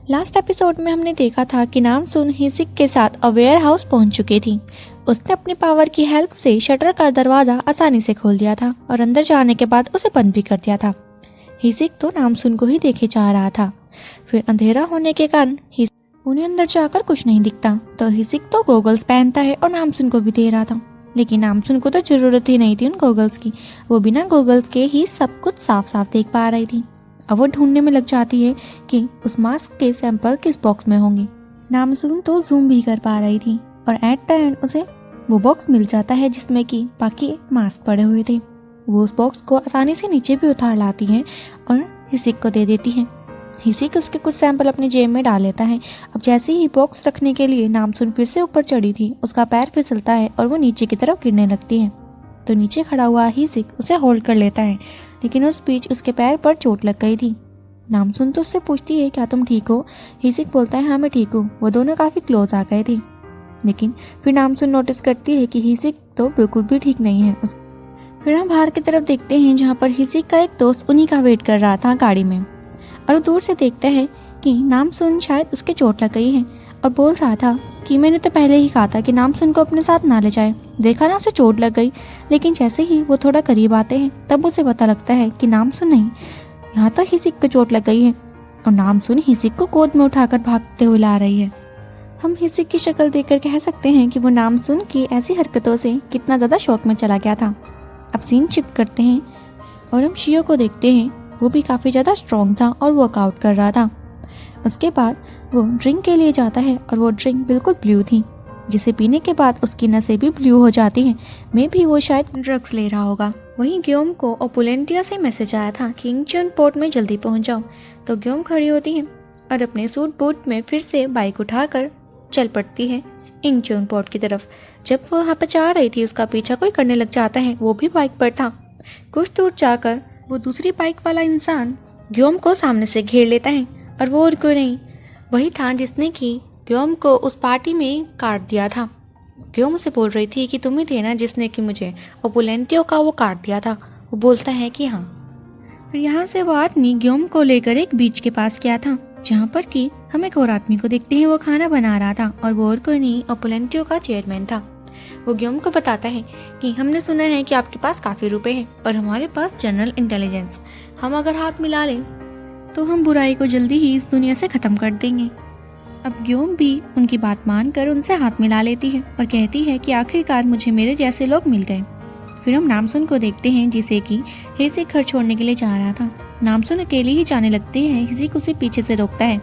Last episode में हमने देखा था कि नामसून हिसिक के साथ अवेयर हाउस पहुंच चुकी थी। उसने अपनी पावर की हेल्प से शटर का दरवाजा आसानी से खोल दिया था और अंदर जाने के बाद उसे बंद भी कर दिया था। हिसिक तो नामसून को ही देखे जा रहा था। फिर अंधेरा होने के कारण उन्हें अंदर जाकर कुछ नहीं दिखता, तो हिसिक तो गॉगल्स पहनता है और नामसून को भी दे रहा था। लेकिन नामसून को तो जरूरत ही नहीं थी उन गॉगल्स की। वो बिना गॉगल्स के ही सब कुछ साफ साफ देख पा रही थी। अब वो ढूंढने में लग जाती है कि उस मास्क के सैंपल किस बॉक्स में होंगे। नामसून तो जूम भी कर पा रही थी और एट द एंड उसे वो बॉक्स मिल जाता है जिसमें कि बाकी मास्क पड़े हुए थे। वो उस बॉक्स को आसानी से नीचे भी उतार लाती है और हिसिक को दे देती है। हिसिक उसके कुछ सैंपल अपनी जेब में डाल लेता है। अब जैसे ही बॉक्स रखने के लिए नामसून फिर से ऊपर चढ़ी थी, उसका पैर फिसलता है और वो नीचे की तरफ गिरने लगती है। तो नीचे खड़ा हुआ हिसिक उसे होल्ड कर लेता है, लेकिन उस बीच उसके पैर पर चोट लग गई थी। नामसून तो उससे पूछती है क्या तुम ठीक हो? हिसिक बोलता है हाँ मैं ठीक हूँ। वो दोनों काफी क्लोज आ गए थे, लेकिन फिर नामसून नोटिस करती है कि हिसिक तो बिल्कुल भी ठीक नहीं है। फिर हम बाहर की तरफ देखते हैं जहाँ पर हिसिक का एक दोस्त उन्हीं का वेट कर रहा था गाड़ी में, और दूर से देखता है कि नामसून शायद उसके चोट लग गई है और बोल रहा था कि मैंने तो पहले ही कहा था कि नामसून को अपने साथ ना ले जाए, देखा ना उसे चोट लग गई। लेकिन जैसे ही वो थोड़ा करीब आते हैं तब उसे पता लगता है कि नामसून नहीं, यहाँ तो हिसिक को चोट लग गई है और नामसून हिसिक को गोद में उठाकर भागते हुए ला रही है। हम हिसिक की शक्ल देखकर कह सकते हैं कि वो नामसून की ऐसी हरकतों से कितना ज़्यादा शौक में चला गया था। अब सीन शिफ्ट करते हैं और हम शियो को देखते हैं। वो भी काफ़ी ज़्यादा स्ट्रॉन्ग था और वर्कआउट कर रहा था। उसके बाद वो ड्रिंक के लिए जाता है और वो ड्रिंक बिल्कुल ब्लू थी, जिसे पीने के बाद उसकी नसें भी ब्लू हो जाती हैं। मे भी वो शायद ड्रग्स ले रहा होगा। वहीं ग्योम को ओपुलेंटिया से मैसेज आया था कि इंचन पोर्ट में जल्दी पहुंच जाओ। तो ग्योम खड़ी होती है और अपने सूट बूट में फिर से बाइक उठाकर चल पड़ती है इंचन पोर्ट की तरफ। जब वो वहाँ पर जा रही थी उसका पीछा कोई करने लग जाता है। वो भी बाइक पर था। कुछ दूर जाकर वो दूसरी बाइक वाला इंसान ग्योम को सामने से घेर लेता है और वो और कोई नहीं, वही था जिसने कि ग्योम को उस पार्टी में काट दिया था। ग्योम उसे बोल रही थी कि तुम ही थे ना जिसने कि मुझे ओपुलेंटियो का वो काट दिया था। वो बोलता है कि हाँ। फिर यहाँ से वो आदमी ग्योम को लेकर एक बीच के पास गया था, जहाँ पर कि हम एक और आदमी को देखते हैं। वो खाना बना रहा था और वो और कोई नहीं ओपुलेंटियो का चेयरमैन था। वो ग्योम को बताता है कि हमने सुना है कि आपके पास काफी रुपए हैं और हमारे पास जनरल इंटेलिजेंस। हम अगर हाथ मिला लें तो हम बुराई को जल्दी ही इस दुनिया से खत्म कर देंगे। अब ग्योम भी उनकी बात मानकर उनसे हाथ मिला लेती है और कहती है कि आखिरकार मुझे मेरे जैसे लोग मिल गए। फिर हम नामसून को देखते हैं जिसे कि हिसिक घर छोड़ने के लिए जा रहा था। नामसून अकेले ही जाने लगते हैं। हिसिक उसे पीछे से रोकता है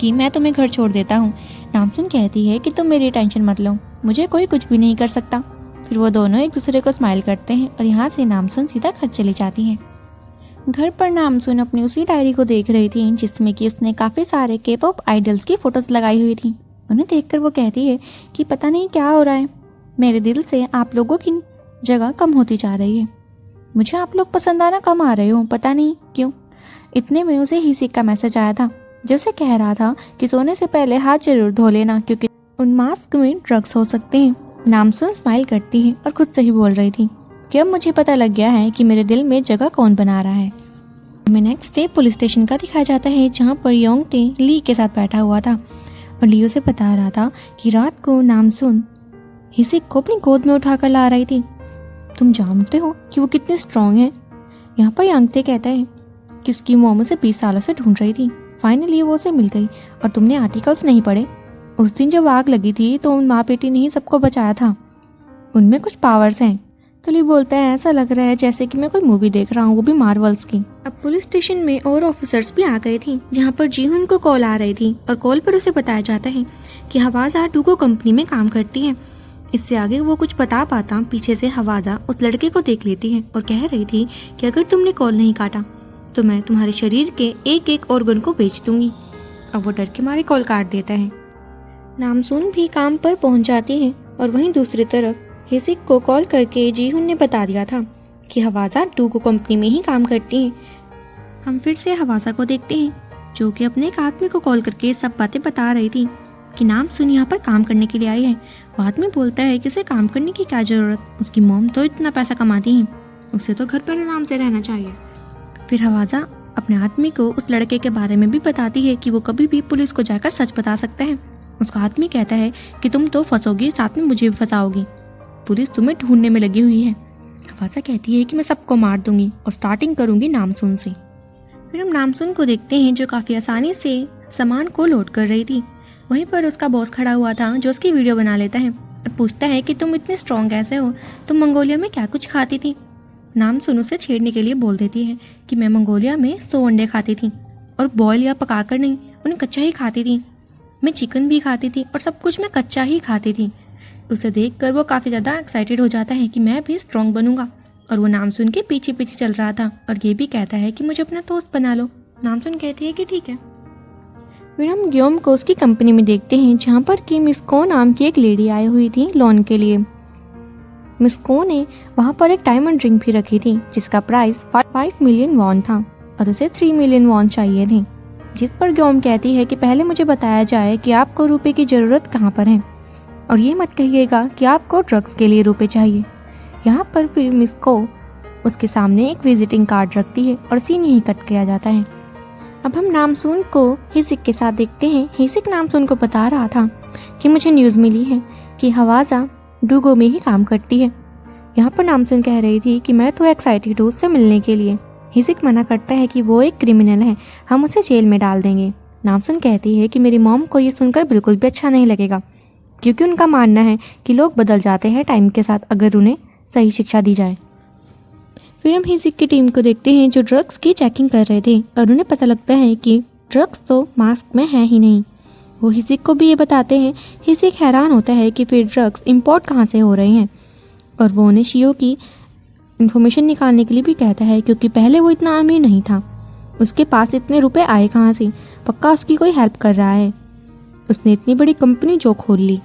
कि मैं तुम्हें घर छोड़ देता हूँ। नामसून कहती है कि तुम मेरी टेंशन मत लो, मुझे कोई कुछ भी नहीं कर सकता। फिर वो दोनों एक दूसरे को स्माइल करते हैं और यहाँ से नामसून सीधा घर चली जाती है। घर पर नामसून अपनी उसी डायरी को देख रही थी जिसमें कि उसने काफ़ी सारे के-पॉप आइडल्स की फ़ोटोज़ लगाई हुई थी। उन्हें देखकर वो कहती है कि पता नहीं क्या हो रहा है, मेरे दिल से आप लोगों की जगह कम होती जा रही है। मुझे आप लोग पसंद आना कम आ रहे हो, पता नहीं क्यों। इतने में उसे हिसिक का मैसेज आया था जो उसे कह रहा था कि सोने से पहले हाथ जरूर धो लेना, क्योंकि उन मास्क में ड्रग्स हो सकते हैं। नामसून स्माइल करती है और खुद से ही बोल रही थी कि अब मुझे पता लग गया है कि मेरे दिल में जगह कौन बना रहा है। हमें नेक्स्ट डे पुलिस स्टेशन का दिखाया जाता है जहाँ पर योंगटे ली के साथ बैठा हुआ था और ली उसे बता रहा था कि रात को नामसून हिसिक को अपनी गोद में उठाकर ला रही थी। तुम जानते हो कि वो कितने स्ट्रॉन्ग है। यहाँ पर योंगटे कहता है कि उसकी मॉम उसे 20 सालों से ढूंढ रही थी, फाइनली वो उसे मिल गई। और तुमने आर्टिकल्स नहीं पढ़े? उस दिन जब आग लगी थी तो उन माँ बेटी ने ही सबको बचाया था, उनमें कुछ पावर्स हैं। तो ली बोलता है ऐसा लग रहा है जैसे कि मैं कोई मूवी देख रहा हूँ, वो भी मार्वल्स की। अब पुलिस स्टेशन में और ऑफिसर्स भी आ गए थे जहाँ पर जीहुन को कॉल आ रही थी और कॉल पर उसे बताया जाता है कि हवाजा डूगो कंपनी में काम करती है। इससे आगे वो कुछ बता पाता पीछे से हवाजा उस लड़के को देख लेती है और कह रही थी कि अगर तुमने कॉल नहीं काटा तो मैं तुम्हारे शरीर के एक एक ऑर्गन को बेच दूंगी। अब वो डर के मारे कॉल काट देता है। नामसून भी काम पर पहुंच जाती है और वहीं दूसरी तरफ हिसिक को कॉल करके जीहुन ने बता दिया था कि हवाजा डूगो कंपनी में ही काम करती है। हम फिर से हवाजा को देखते हैं जो कि अपने एक आदमी को कॉल करके सब बातें बता रही थी कि नामसून यहाँ पर काम करने के लिए आई है। वो आदमी बोलता है कि उसे काम करने की क्या ज़रूरत, उसकी मॉम तो इतना पैसा कमाती है, उसे तो घर पर आराम से रहना चाहिए। फिर हवाजा अपने आदमी को उस लड़के के बारे में भी बताती है कि वो कभी भी पुलिस को जाकर सच बता सकता है। उसका आदमी कहता है कि तुम तो फंसोगी, साथ में मुझे भी फंसाओगी, पुलिस तुम्हें ढूंढने में लगी हुई है। हवासा कहती है कि मैं सबको मार दूंगी और स्टार्टिंग करूंगी नामसून से। फिर हम नामसून को देखते हैं जो काफ़ी आसानी से सामान को लोड कर रही थी। वहीं पर उसका बॉस खड़ा हुआ था जो उसकी वीडियो बना लेता है और पूछता है कि तुम इतने स्ट्रॉन्ग कैसे हो, तुम मंगोलिया में क्या कुछ खाती थी। नामसून उसे छेड़ने के लिए बोल देती है कि मैं मंगोलिया में 100 अंडे खाती थी और बॉयल या पकाकर नहीं, उन्हें कच्चा ही खाती थी। मैं चिकन भी खाती थी और सब कुछ मैं कच्चा ही खाती थी। उसे देखकर वो काफ़ी ज़्यादा एक्साइटेड हो जाता है कि मैं भी स्ट्रॉन्ग बनूंगा और वो नामसून के पीछे पीछे चल रहा था और ये भी कहता है कि मुझे अपना दोस्त बना लो। नामसून कहती है कि ठीक है। फिर हम ग्योम को उसकी कंपनी में देखते हैं जहाँ पर कि मिस को नाम की एक लेडी आई हुई थी लोन के लिए। मिस को ने वहाँ पर एक डायमंड रिंग भी रखी थी जिसका प्राइस 5 मिलियन वॉन था और उसे 3 मिलियन वॉन चाहिए थे, जिस पर ग्योम कहती है कि पहले मुझे बताया जाए कि आपको रुपए की ज़रूरत कहाँ पर है और ये मत कहिएगा कि आपको ड्रग्स के लिए रुपए चाहिए। यहाँ पर फिर मिस को उसके सामने एक विजिटिंग कार्ड रखती है और सीन यहीं कट किया जाता है। अब हम नामसून को हिसिक के साथ देखते हैं। हिसिक नामसून को बता रहा था कि मुझे न्यूज़ मिली है कि हवासा डूगो में ही काम करती है। यहाँ पर नामसून कह रही थी कि मैं तो एक्साइटेड हूँ उससे मिलने के लिए। हिसिक मना करता है कि वो एक क्रिमिनल है, हम उसे जेल में डाल देंगे। नामसून कहती है कि मेरी मॉम को ये सुनकर बिल्कुल भी अच्छा नहीं लगेगा क्योंकि उनका मानना है कि लोग बदल जाते हैं टाइम के साथ अगर उन्हें सही शिक्षा दी जाए। फिर हम हिसिक की टीम को देखते हैं जो ड्रग्स की चेकिंग कर रहे थे और उन्हें पता लगता है कि ड्रग्स तो मास्क में है ही नहीं। वो हिसिक को भी ये बताते हैं। हिसिक हैरान होता है कि फिर ड्रग्स इंपोर्ट कहाँ से हो रहे हैं और वो उन्हें शियो की इन्फॉर्मेशन निकालने के लिए भी कहता है क्योंकि पहले वो इतना अमीर नहीं था, उसके पास इतने रुपए आए कहाँ से, पक्का उसकी कोई हेल्प कर रहा है, उसने इतनी बड़ी कंपनी जो खोल ली।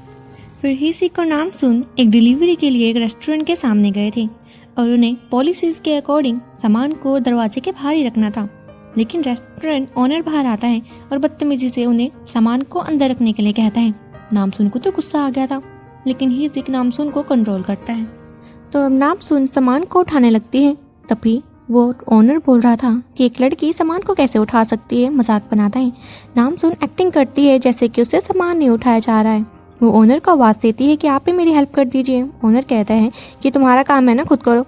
फिर हिसिक और नामसून एक डिलीवरी के लिए एक रेस्टोरेंट के सामने गए थे और उन्हें पॉलिसीज के अकॉर्डिंग सामान को दरवाजे के बाहर ही रखना था, लेकिन रेस्टोरेंट ओनर बाहर आता है और बदतमीजी से उन्हें सामान को अंदर रखने के लिए कहता है। नामसून को तो गुस्सा आ गया था लेकिन हिसिक नामसून को कंट्रोल करता है। तो अब नामसून सामान को उठाने लगती है। तभी वो ओनर बोल रहा था कि एक लड़की सामान को कैसे उठा सकती है, मजाक बनाता है। नामसून एक्टिंग करती है जैसे कि उसे सामान नहीं उठाया जा रहा है। वो ओनर को आवाज़ देती है कि आप ही मेरी हेल्प कर दीजिए। ओनर कहता है कि तुम्हारा काम है ना, खुद करो,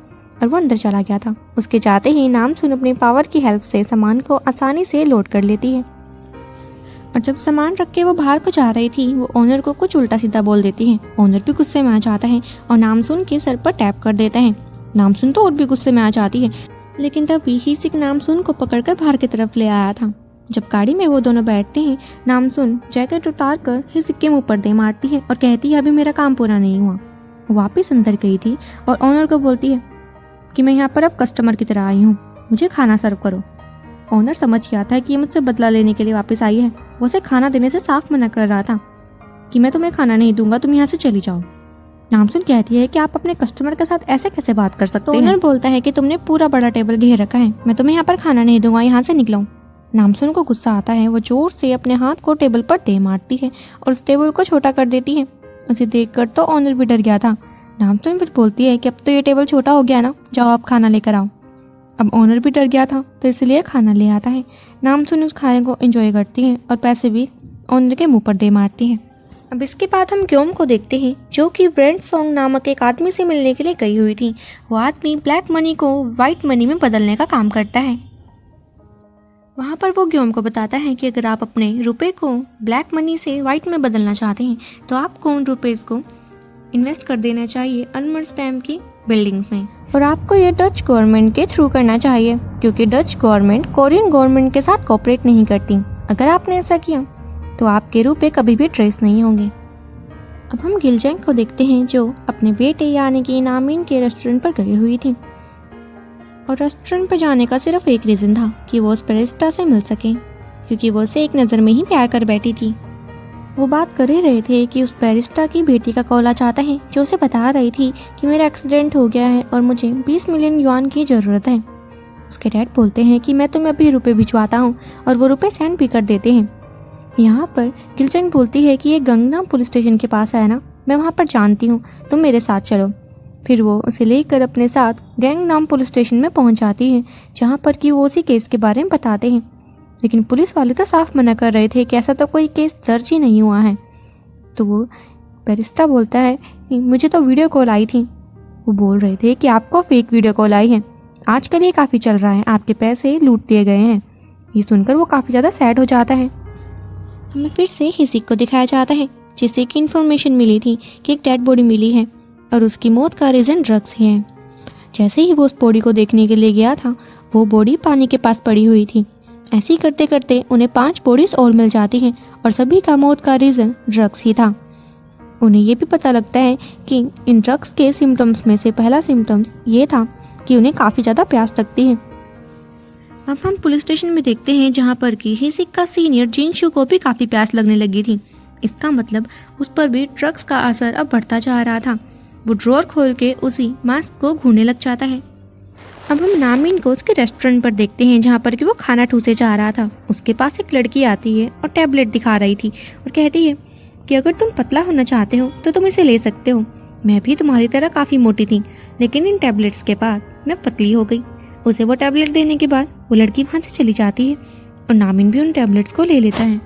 और वो अंदर चला गया था। उसके जाते ही नामसून अपनी पावर की हेल्प से सामान को आसानी से लोड कर लेती है और जब सामान रख के वो बाहर को जा रही थी वो ओनर को कुछ उल्टा सीधा बोल देती है। ओनर भी गुस्से में आ जाता है और नामसून के सर पर टैप कर देता है। नामसून तो और भी गुस्से में आ जाती है, लेकिन तभी हिसिक नामसून को पकड़कर बाहर की तरफ ले आया था। जब गाड़ी में वो दोनों बैठते हैं नामसून जैकेट उतार कर हिसिक के मुंह पर दे मारती है और कहती है अभी मेरा काम पूरा नहीं हुआ। वो वापस अंदर गई थी और ओनर को बोलती है कि मैं यहाँ पर अब कस्टमर की तरह आई हूँ, मुझे खाना सर्व करो। ओनर समझ गया था कि ये मुझसे बदला लेने के लिए वापस आई है। वो उसे खाना देने से साफ मना कर रहा था कि मैं तुम्हें खाना नहीं दूंगा, तुम यहाँ से चली जाओ। नामसून कहती है कि आप अपने कस्टमर के साथ ऐसे कैसे बात कर सकते हैं। ओनर बोलता है कि तुमने पूरा बड़ा टेबल घेर रखा है, मैं तुम्हें यहाँ पर खाना नहीं दूंगा, यहाँ से निकलो। नामसून को गुस्सा आता है, वो जोर से अपने हाथ को टेबल पर दे मारती है और उस टेबल को छोटा कर देती है। उसे देखकर तो ओनर भी डर गया था। नामसून फिर बोलती है कि अब तो ये टेबल छोटा हो गया ना, जाओ आप खाना लेकर आओ। अब ओनर भी डर गया था तो इसलिए खाना ले आता है। नामसून उस खाने को एंजॉय करती है और पैसे भी ओनर के मुंह पर दे मारती है। अब इसके बाद हम ग्योम को देखते हैं जो कि ब्रेंड सॉन्ग नामक एक आदमी से मिलने के लिए गई हुई थी। वो आदमी ब्लैक मनी को वाइट मनी में बदलने का काम करता है। वहाँ पर वो ग्योम को बताता है कि अगर आप अपने रुपए को ब्लैक मनी से वाइट में बदलना चाहते हैं तो आपको उन रुपीज़ को इन्वेस्ट कर देना चाहिए अनमर्स्टैम की बिल्डिंग्स में, और आपको ये डच गवर्नमेंट के थ्रू करना चाहिए क्योंकि डच गवर्नमेंट कोरियन गवर्नमेंट के साथ कोऑपरेट नहीं करती। अगर आपने ऐसा किया तो आपके रुपए कभी भी ट्रेस नहीं होंगे। अब हम गिलजेंग को देखते हैं जो अपने बेटे यानी कि नामिन के रेस्टोरेंट पर गई हुई थी और रेस्टोरेंट पर जाने का सिर्फ एक रीज़न था कि वो उस बैरिस्टा से मिल सके क्योंकि वो उसे एक नज़र में ही प्यार कर बैठी थी। वो बात कर ही रहे थे कि उस बैरिस्टा की बेटी का कॉल आ जाता है जो उसे बता रही थी कि मेरा एक्सीडेंट हो गया है और मुझे 20 मिलियन युआन की ज़रूरत है। उसके डैड बोलते हैं कि मैं तुम्हें अभी रुपए भिजवाता हूँ और वो रुपए सेंड भी कर देते हैं। यहाँ पर गिलजेंग बोलती है कि ये गंगनाम पुलिस स्टेशन के पास है ना, मैं वहाँ पर जानती हूँ, तुम मेरे साथ चलो। फिर वो उसे लेकर अपने साथ गैंगनाम पुलिस स्टेशन में पहुंच जाती है, जहां पर कि वो उसी केस के बारे में बताते हैं। लेकिन पुलिस वाले तो साफ मना कर रहे थे कि ऐसा तो कोई केस दर्ज ही नहीं हुआ है। तो वो बैरिस्टा बोलता है कि मुझे तो वीडियो कॉल आई थी। वो बोल रहे थे कि आपको फेक वीडियो कॉल आई है, आजकल ये काफ़ी चल रहा है, आपके पैसे लूट लिए गए हैं। ये सुनकर वो काफ़ी ज़्यादा सैड हो जाता है। हमें फिर से हिसिक को दिखाया जाता है, जिससे कि इन्फॉर्मेशन मिली थी कि एक डेड बॉडी मिली है और उसकी मौत का रीज़न ड्रग्स ही है। जैसे ही वो उस बॉडी को देखने के लिए गया था, वो बॉडी पानी के पास पड़ी हुई थी। ऐसे ही करते करते उन्हें 5 बॉडीज और मिल जाती हैं और सभी का मौत का रीज़न ड्रग्स ही था। उन्हें ये भी पता लगता है कि इन ड्रग्स के सिम्टम्स में से पहला सिम्टम्स ये था कि उन्हें काफ़ी ज़्यादा प्यास लगती है। अब हम पुलिस स्टेशन में देखते हैं, जहाँ पर कि हिसिक का सीनियर जिनशु को भी काफ़ी प्यास लगने लगी थी। इसका मतलब उस पर भी ड्रग्स का असर अब बढ़ता जा रहा था। वो ड्रॉअर खोल के उसी मास्क को घूरने लग जाता है। अब हम नामिन को उसके रेस्टोरेंट पर देखते हैं, जहाँ पर कि वो खाना ठूसे जा रहा था। उसके पास एक लड़की आती है और टैबलेट दिखा रही थी और कहती है कि अगर तुम पतला होना चाहते हो तो तुम इसे ले सकते हो। मैं भी तुम्हारी तरह काफ़ी मोटी थी, लेकिन इन टैबलेट्स के बाद मैं पतली हो गई। उसे वो टैबलेट देने के बाद वो लड़की वहाँ से चली जाती है और नामिन भी उन टैबलेट्स को ले लेता है।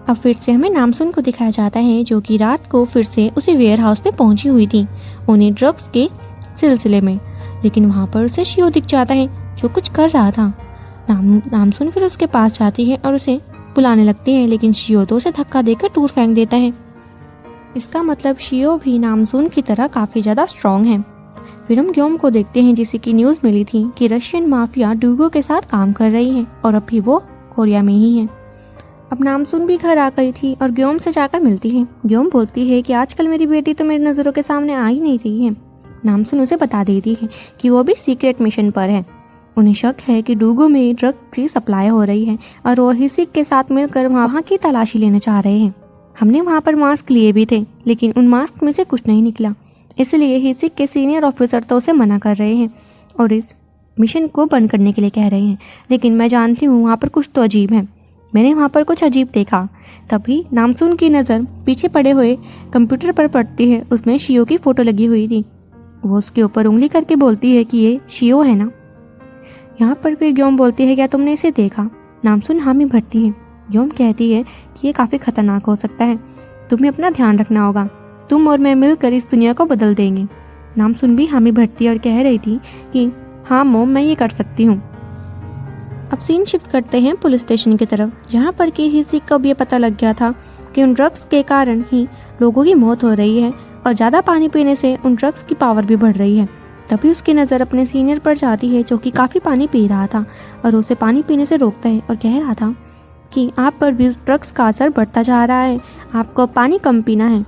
अब फिर से हमें नामसुन को दिखाया जाता है, जो कि रात को फिर से उसी वेयर हाउस में पहुंची हुई थी उन्हें ड्रग्स के सिलसिले में। लेकिन वहाँ पर उसे शियो दिख जाता है, जो कुछ कर रहा था। नामसुन फिर उसके पास जाती है और उसे बुलाने लगती है, लेकिन शियो तो उसे धक्का देकर दूर फेंक देता है। इसका मतलब शियो भी नामसुन की तरह काफ़ी ज़्यादा स्ट्रॉन्ग है। फिर हम ग्योम को देखते हैं, जिसे की न्यूज़ मिली थी कि रशियन माफिया डूगो के साथ काम कर रही है और अभी वो कोरिया में ही है। अब नामसुन भी घर आ गई थी और ग्योम से जाकर मिलती है। ग्योम बोलती है कि आजकल मेरी बेटी तो मेरी नज़रों के सामने आ ही नहीं रही है। नामसुन उसे बता देती है कि वो भी सीक्रेट मिशन पर है। उन्हें शक है कि डूगो में ड्रग्स की सप्लाई हो रही है और वो हिसिक के साथ मिलकर वहाँ की तलाशी लेना चाह रहे हैं। हमने वहाँ पर मास्क लिए भी थे, लेकिन उन मास्क में से कुछ नहीं निकला, इसलिए हिसिक के सीनियर ऑफिसर तो उसे मना कर रहे हैं और इस मिशन को बंद करने के लिए कह रहे हैं। लेकिन मैं जानती हूँ वहाँ पर कुछ तो अजीब है, मैंने वहाँ पर कुछ अजीब देखा। तभी नामसुन की नज़र पीछे पड़े हुए कंप्यूटर पर पड़ती है। उसमें शियो की फ़ोटो लगी हुई थी। वो उसके ऊपर उंगली करके बोलती है कि ये शियो है ना। यहाँ पर फिर ग्योम बोलती है, क्या तुमने इसे देखा? नामसुन हामी भरती है। ग्योम कहती है कि ये काफ़ी खतरनाक हो सकता है, तुम्हें अपना ध्यान रखना होगा, तुम और मैं मिलकर इस दुनिया को बदल देंगे। नामसुन भी हामी भरती है और कह रही थी कि हाँ मोम, मैं ये कर सकती हूँ। अब सीन शिफ्ट करते हैं पुलिस स्टेशन की तरफ, जहाँ पर कि हिसिक को भी ये पता लग गया था कि उन ड्रग्स के कारण ही लोगों की मौत हो रही है और ज़्यादा पानी पीने से उन ड्रग्स की पावर भी बढ़ रही है। तभी उसकी नज़र अपने सीनियर पर जाती है, जो कि काफ़ी पानी पी रहा था और उसे पानी पीने से रोकता है और कह रहा था कि आप पर भी ड्रग्स का असर बढ़ता जा रहा है, आपको पानी कम पीना है।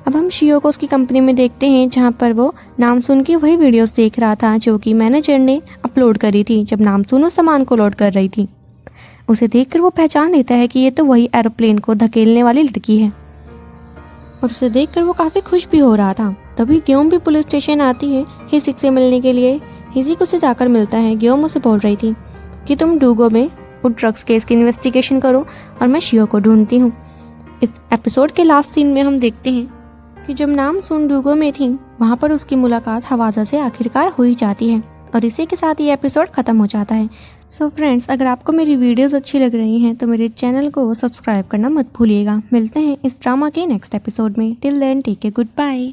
अब हम शियो को उसकी कंपनी में देखते हैं, जहाँ पर वो नामसुन की वही वीडियोस देख रहा था जो कि मैनेजर ने अपलोड करी थी जब नामसुन उस सामान को लोड कर रही थी। उसे देखकर वो पहचान लेता है कि ये तो वही एरोप्लेन को धकेलने वाली लड़की है और उसे देखकर वो काफ़ी खुश भी हो रहा था। तभी ग्योम भी पुलिस स्टेशन आती है हिसिक से मिलने के लिए। हिसिक उसे जाकर मिलता है। ग्योम उसे बोल रही थी कि तुम डूगो में उस ड्रग्स केस की इन्वेस्टिगेशन करो और मैं शियो को ढूंढती हूँ। इस एपिसोड के लास्ट सीन में हम देखते हैं कि जब नामसुन डूगो में थी, वहाँ पर उसकी मुलाकात हवाजा से आखिरकार हो ही जाती है और इसी के साथ ये एपिसोड ख़त्म हो जाता है। सो फ्रेंड्स, अगर आपको मेरी वीडियोस अच्छी लग रही हैं तो मेरे चैनल को सब्सक्राइब करना मत भूलिएगा। मिलते हैं इस ड्रामा के नेक्स्ट एपिसोड में। Till then take care, good bye.